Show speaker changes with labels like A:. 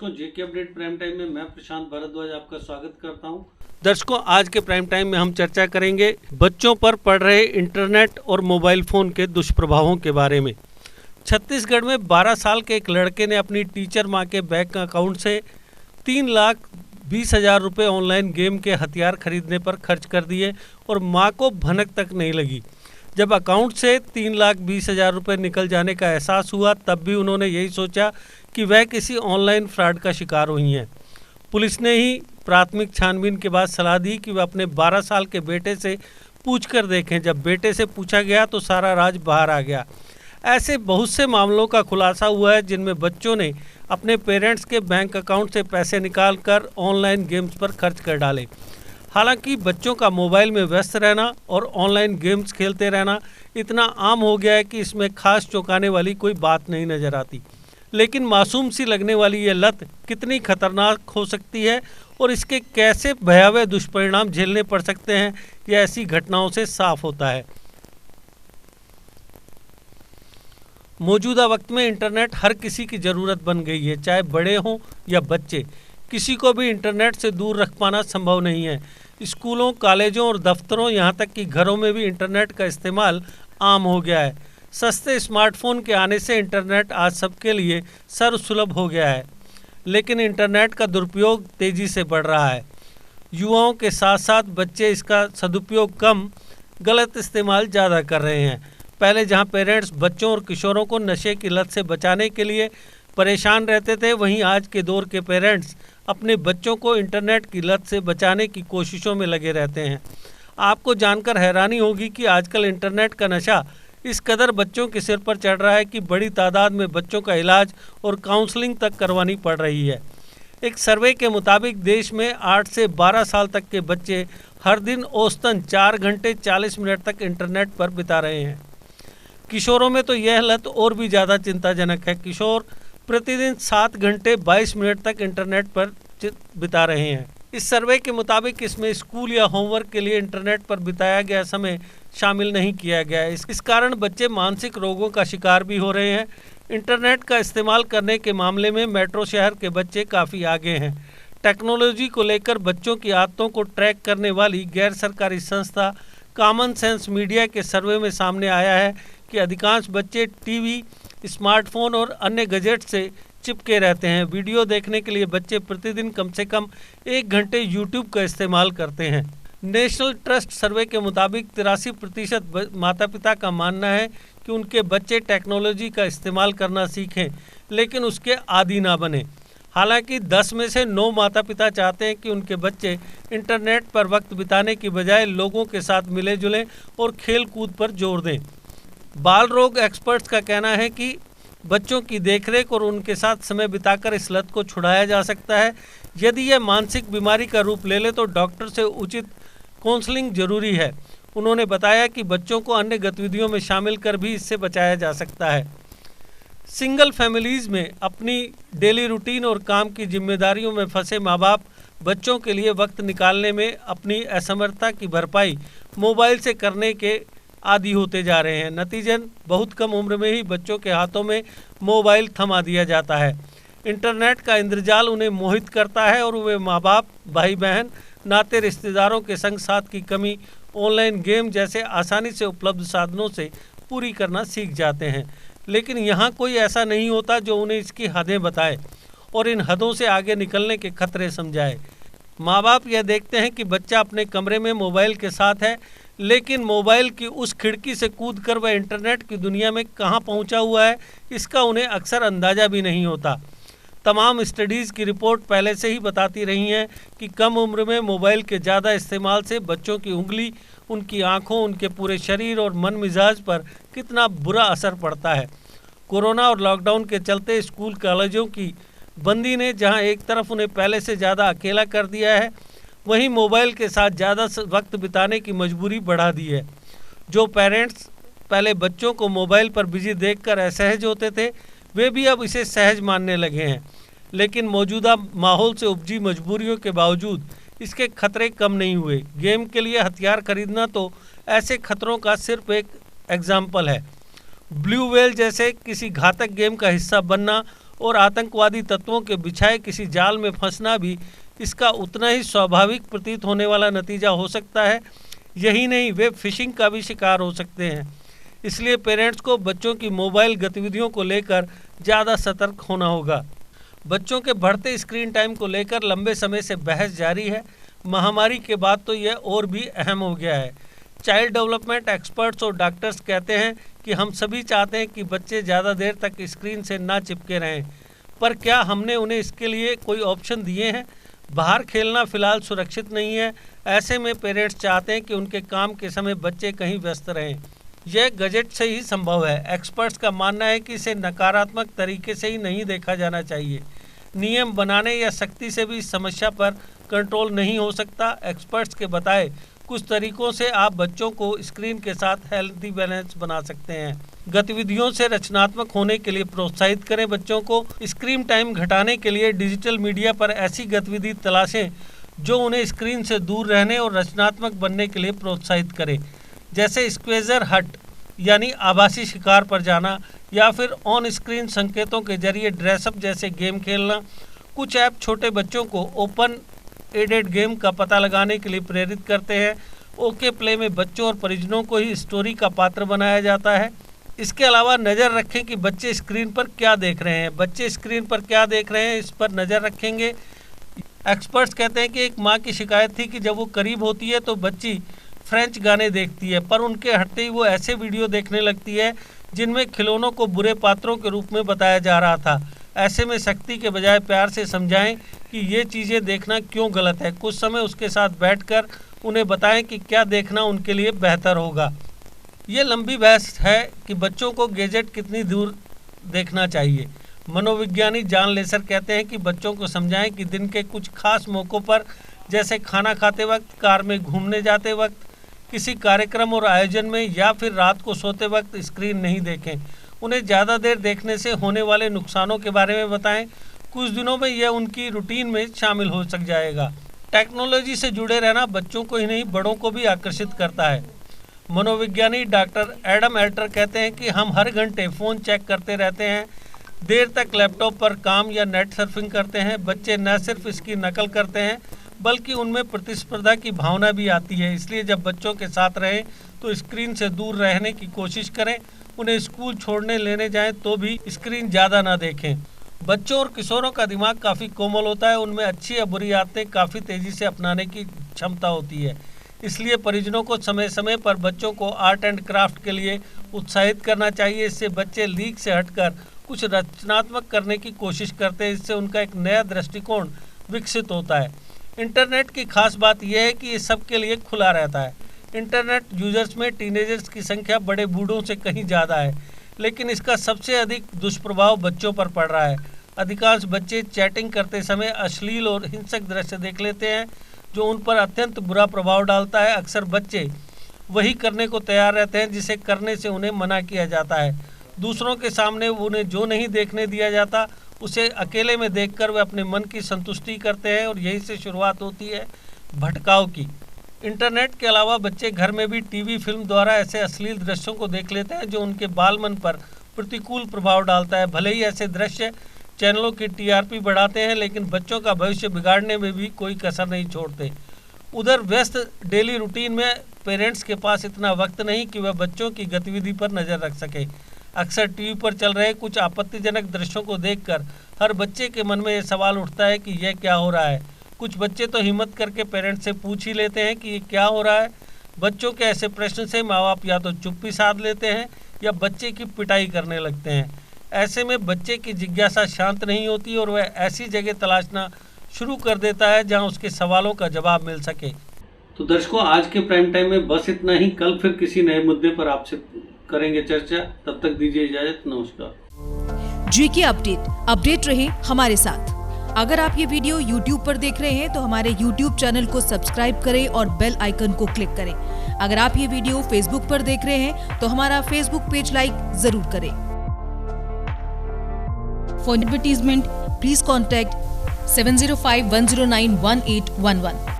A: दर्शकों, जेके update prime time में मैं प्रशांत भारद्वाज आपका स्वागत करता हूं। दर्शकों, आज के प्राइम टाइम में हम चर्चा करेंगे बच्चों पर पड़ रहे इंटरनेट और मोबाइल फ़ोन के दुष्प्रभावों के बारे में। छत्तीसगढ़ में 12 साल के एक लड़के ने अपनी टीचर मां के बैंक अकाउंट से 3,20,000 रुपये ऑनलाइन गेम के हथियार खरीदने पर खर्च कर दिए और मां को भनक तक नहीं लगी। जब अकाउंट से 3,20,000 रुपये निकल जाने का एहसास हुआ तब भी उन्होंने यही सोचा कि वह किसी ऑनलाइन फ्रॉड का शिकार हुई हैं। पुलिस ने ही प्राथमिक छानबीन के बाद सलाह दी कि वह अपने 12 साल के बेटे से पूछ कर देखें। जब बेटे से पूछा गया तो सारा राज बाहर आ गया। ऐसे बहुत से मामलों का खुलासा हुआ है जिनमें बच्चों ने अपने पेरेंट्स के बैंक अकाउंट से पैसे निकाल कर ऑनलाइन गेम्स पर खर्च कर डाले। हालांकि बच्चों का मोबाइल में व्यस्त रहना और ऑनलाइन गेम्स खेलते रहना इतना आम हो गया है कि इसमें खास चौंकाने वाली कोई बात नहीं नज़र आती। लेकिन मासूम सी लगने वाली ये लत कितनी खतरनाक हो सकती है और इसके कैसे भयावह दुष्परिणाम झेलने पड़ सकते हैं, यह ऐसी घटनाओं से साफ होता है। मौजूदा वक्त में इंटरनेट हर किसी की ज़रूरत बन गई है, चाहे बड़े हों या बच्चे। किसी को भी इंटरनेट से दूर रख पाना संभव नहीं है। स्कूलों, कॉलेजों और दफ्तरों, यहाँ तक कि घरों में भी इंटरनेट का इस्तेमाल आम हो गया है। सस्ते स्मार्टफोन के आने से इंटरनेट आज सबके लिए सर्वसुलभ हो गया है, लेकिन इंटरनेट का दुरुपयोग तेज़ी से बढ़ रहा है। युवाओं के साथ साथ बच्चे इसका सदुपयोग कम, गलत इस्तेमाल ज़्यादा कर रहे हैं। पहले जहां पेरेंट्स बच्चों और किशोरों को नशे की लत से बचाने के लिए परेशान रहते थे, वहीं आज के दौर के पेरेंट्स अपने बच्चों को इंटरनेट की लत से बचाने की कोशिशों में लगे रहते हैं। आपको जानकर हैरानी होगी कि आजकल इंटरनेट का नशा इस कदर बच्चों के सिर पर चढ़ रहा है कि बड़ी तादाद में बच्चों का इलाज और काउंसलिंग तक करवानी पड़ रही है। एक सर्वे के मुताबिक देश में 8 से 12 साल तक के बच्चे हर दिन औसतन 4 घंटे 40 मिनट तक इंटरनेट पर बिता रहे हैं। किशोरों में तो यह लत और भी ज़्यादा चिंताजनक है। किशोर प्रतिदिन 7 घंटे 22 मिनट तक इंटरनेट पर बिता रहे हैं। इस सर्वे के मुताबिक इसमें स्कूल या होमवर्क के लिए इंटरनेट पर बिताया गया समय शामिल नहीं किया गया है। इस कारण बच्चे मानसिक रोगों का शिकार भी हो रहे हैं। इंटरनेट का इस्तेमाल करने के मामले में मेट्रो शहर के बच्चे काफ़ी आगे हैं। टेक्नोलॉजी को लेकर बच्चों की आदतों को ट्रैक करने वाली गैर सरकारी संस्था कॉमन सेंस मीडिया के सर्वे में सामने आया है कि अधिकांश बच्चे टीवी, स्मार्टफोन और अन्य गैजेट से चिपके रहते हैं। वीडियो देखने के लिए बच्चे प्रतिदिन कम से कम 1 घंटे यूट्यूब का इस्तेमाल करते हैं। नेशनल ट्रस्ट सर्वे के मुताबिक 83% माता पिता का मानना है कि उनके बच्चे टेक्नोलॉजी का इस्तेमाल करना सीखें, लेकिन उसके आदी ना बने। हालांकि 10 में से 9 माता पिता चाहते हैं कि उनके बच्चे इंटरनेट पर वक्त बिताने की बजाय लोगों के साथ मिले जुलें और खेल कूद पर जोर दें। बाल रोग एक्सपर्ट्स का कहना है कि बच्चों की देखरेख और उनके साथ समय बिताकर इस लत को छुड़ाया जा सकता है। यदि यह मानसिक बीमारी का रूप ले ले तो डॉक्टर से उचित काउंसलिंग जरूरी है। उन्होंने बताया कि बच्चों को अन्य गतिविधियों में शामिल कर भी इससे बचाया जा सकता है। सिंगल फैमिलीज़ में अपनी डेली रूटीन और काम की जिम्मेदारियों में फंसे माँ बाप बच्चों के लिए वक्त निकालने में अपनी असमर्थता की भरपाई मोबाइल से करने के आदी होते जा रहे हैं। नतीजन बहुत कम उम्र में ही बच्चों के हाथों में मोबाइल थमा दिया जाता है। इंटरनेट का इंद्रजाल उन्हें मोहित करता है और वे माँ बाप, भाई बहन, नाते रिश्तेदारों के संग साथ की कमी ऑनलाइन गेम जैसे आसानी से उपलब्ध साधनों से पूरी करना सीख जाते हैं। लेकिन यहाँ कोई ऐसा नहीं होता जो उन्हें इसकी हदें बताए और इन हदों से आगे निकलने के खतरे समझाए। माँ बाप यह देखते हैं कि बच्चा अपने कमरे में मोबाइल के साथ है, लेकिन मोबाइल की उस खिड़की से कूदकर वह इंटरनेट की दुनिया में कहाँ पहुँचा हुआ है, इसका उन्हें अक्सर अंदाज़ा भी नहीं होता। तमाम स्टडीज़ की रिपोर्ट पहले से ही बताती रही हैं कि कम उम्र में मोबाइल के ज़्यादा इस्तेमाल से बच्चों की उंगली, उनकी आँखों, उनके पूरे शरीर और मन मिजाज पर कितना बुरा असर पड़ता है। कोरोना और लॉकडाउन के चलते स्कूल कॉलेजों की बंदी ने जहां एक तरफ उन्हें पहले से ज़्यादा अकेला कर दिया है, वहीं मोबाइल के साथ ज़्यादा वक्त बिताने की मजबूरी बढ़ा दी है। जो पेरेंट्स पहले बच्चों को मोबाइल पर बिजी देखकर असहज होते थे, वे भी अब इसे सहज मानने लगे हैं। लेकिन मौजूदा माहौल से उपजी मजबूरियों के बावजूद इसके खतरे कम नहीं हुए। गेम के लिए हथियार खरीदना तो ऐसे खतरों का सिर्फ एक एग्जाम्पल है। ब्लू व्हेल जैसे किसी घातक गेम का हिस्सा बनना और आतंकवादी तत्वों के बिछाए किसी जाल में फंसना भी इसका उतना ही स्वाभाविक प्रतीत होने वाला नतीजा हो सकता है। यही नहीं, वे फिशिंग का भी शिकार हो सकते हैं। इसलिए पेरेंट्स को बच्चों की मोबाइल गतिविधियों को लेकर ज़्यादा सतर्क होना होगा। बच्चों के बढ़ते स्क्रीन टाइम को लेकर लंबे समय से बहस जारी है। महामारी के बाद तो यह और भी अहम हो गया है। चाइल्ड डेवलपमेंट एक्सपर्ट्स और डॉक्टर्स कहते हैं कि हम सभी चाहते हैं कि बच्चे ज़्यादा देर तक स्क्रीन से ना चिपके रहें, पर क्या हमने उन्हें इसके लिए कोई ऑप्शन दिए हैं? बाहर खेलना फ़िलहाल सुरक्षित नहीं है। ऐसे में पेरेंट्स चाहते हैं कि उनके काम के समय बच्चे कहीं व्यस्त रहें। यह गैजेट से ही संभव है। एक्सपर्ट्स का मानना है कि इसे नकारात्मक तरीके से ही नहीं देखा जाना चाहिए। नियम बनाने या सख्ती से भी इस समस्या पर कंट्रोल नहीं हो सकता। एक्सपर्ट्स के बताए कुछ तरीकों से आप बच्चों को स्क्रीन के साथ हेल्दी बैलेंस बना सकते हैं। गतिविधियों से रचनात्मक होने के लिए प्रोत्साहित करें। बच्चों को स्क्रीन टाइम घटाने के लिए डिजिटल मीडिया पर ऐसी गतिविधि तलाशें जो उन्हें स्क्रीन से दूर रहने और रचनात्मक बनने के लिए प्रोत्साहित करें, जैसे स्क्वेजर हट यानी आभासी शिकार पर जाना या फिर ऑन स्क्रीन संकेतों के जरिए ड्रेसअप जैसे गेम खेलना। कुछ ऐप छोटे बच्चों को ओपन एडेड गेम का पता लगाने के लिए प्रेरित करते हैं। ओके प्ले में बच्चों और परिजनों को ही स्टोरी का पात्र बनाया जाता है। इसके अलावा नज़र रखें कि बच्चे स्क्रीन पर क्या देख रहे हैं। बच्चे स्क्रीन पर क्या देख रहे हैं, इस पर नज़र रखेंगे। एक्सपर्ट्स कहते हैं कि एक माँ की शिकायत थी कि जब वो करीब होती है तो बच्ची फ्रेंच गाने देखती है, पर उनके हटते ही वो ऐसे वीडियो देखने लगती है जिनमें खिलौनों को बुरे पात्रों के रूप में बताया जा रहा था। ऐसे में सख्ती के बजाय प्यार से समझाएं कि ये चीज़ें देखना क्यों गलत है। कुछ समय उसके साथ बैठकर उन्हें बताएं कि क्या देखना उनके लिए बेहतर होगा। ये लंबी बहस है कि बच्चों को गैजेट कितनी दूर देखना चाहिए। मनोविज्ञानी जॉन लेसर कहते हैं कि बच्चों को समझाएं कि दिन के कुछ खास मौक़ों पर, जैसे खाना खाते वक्त, कार में घूमने जाते वक्त, किसी कार्यक्रम और आयोजन में या फिर रात को सोते वक्त स्क्रीन नहीं देखें। उन्हें ज़्यादा देर देखने से होने वाले नुकसानों के बारे में बताएं। कुछ दिनों में यह उनकी रूटीन में शामिल हो सक जाएगा। टेक्नोलॉजी से जुड़े रहना बच्चों को ही नहीं बड़ों को भी आकर्षित करता है। मनोविज्ञानी डॉक्टर एडम एल्टर कहते हैं कि हम हर घंटे फ़ोन चेक करते रहते हैं, देर तक लैपटॉप पर काम या नेट सर्फिंग करते हैं। बच्चे न सिर्फ इसकी नकल करते हैं बल्कि उनमें प्रतिस्पर्धा की भावना भी आती है। इसलिए जब बच्चों के साथ रहें तो स्क्रीन से दूर रहने की कोशिश करें। उन्हें स्कूल छोड़ने लेने जाएं तो भी स्क्रीन ज़्यादा ना देखें। बच्चों और किशोरों का दिमाग काफ़ी कोमल होता है। उनमें अच्छी या बुरी आदतें काफ़ी तेज़ी से अपनाने की क्षमता होती है। इसलिए परिजनों को समय समय पर बच्चों को आर्ट एंड क्राफ्ट के लिए उत्साहित करना चाहिए। इससे बच्चे लीक से हटकर कुछ रचनात्मक करने की कोशिश करते हैं। इससे उनका एक नया दृष्टिकोण विकसित होता है। इंटरनेट की खास बात यह है कि ये सबके लिए खुला रहता है। इंटरनेट यूजर्स में टीनेजर्स की संख्या बड़े बूढ़ों से कहीं ज़्यादा है, लेकिन इसका सबसे अधिक दुष्प्रभाव बच्चों पर पड़ रहा है। अधिकांश बच्चे चैटिंग करते समय अश्लील और हिंसक दृश्य देख लेते हैं जो उन पर अत्यंत बुरा प्रभाव डालता है। अक्सर बच्चे वही करने को तैयार रहते हैं जिसे करने से उन्हें मना किया जाता है। दूसरों के सामने उन्हें जो नहीं देखने दिया जाता उसे अकेले में देखकर वे अपने मन की संतुष्टि करते हैं और यहीं से शुरुआत होती है भटकाव की। इंटरनेट के अलावा बच्चे घर में भी टीवी फिल्म द्वारा ऐसे अश्लील दृश्यों को देख लेते हैं जो उनके बाल मन पर प्रतिकूल प्रभाव डालता है। भले ही ऐसे दृश्य चैनलों की टीआरपी बढ़ाते हैं, लेकिन बच्चों का भविष्य बिगाड़ने में भी कोई कसर नहीं छोड़ते। उधर व्यस्त डेली रूटीन में पेरेंट्स के पास इतना वक्त नहीं कि वह बच्चों की गतिविधि पर नज़र रख सके। अक्सर टीवी पर चल रहे कुछ आपत्तिजनक दृश्यों को देखकर हर बच्चे के मन में ये सवाल उठता है कि यह क्या हो रहा है। कुछ बच्चे तो हिम्मत करके पेरेंट्स से पूछ ही लेते हैं कि ये क्या हो रहा है। बच्चों के ऐसे प्रश्न से माँ बाप या तो चुप्पी साध लेते हैं या बच्चे की पिटाई करने लगते हैं। ऐसे में बच्चे की जिज्ञासा शांत नहीं होती और वह ऐसी जगह तलाशना शुरू कर देता है जहां उसके सवालों का जवाब मिल सके। तो दर्शकों, आज के प्राइम टाइम में बस इतना ही। कल फिर किसी नए मुद्दे पर आपसे करेंगे चर्चा। तब तक दीजिए इजाजत। नमस्कार।
B: जीके अपडेट रहे हमारे साथ। अगर आप ये वीडियो YouTube पर देख रहे हैं तो हमारे YouTube चैनल को सब्सक्राइब करें और बेल आइकन को क्लिक करें। अगर आप ये वीडियो Facebook पर देख रहे हैं तो हमारा Facebook पेज लाइक जरूर करें। For advertisement please contact 7051091811।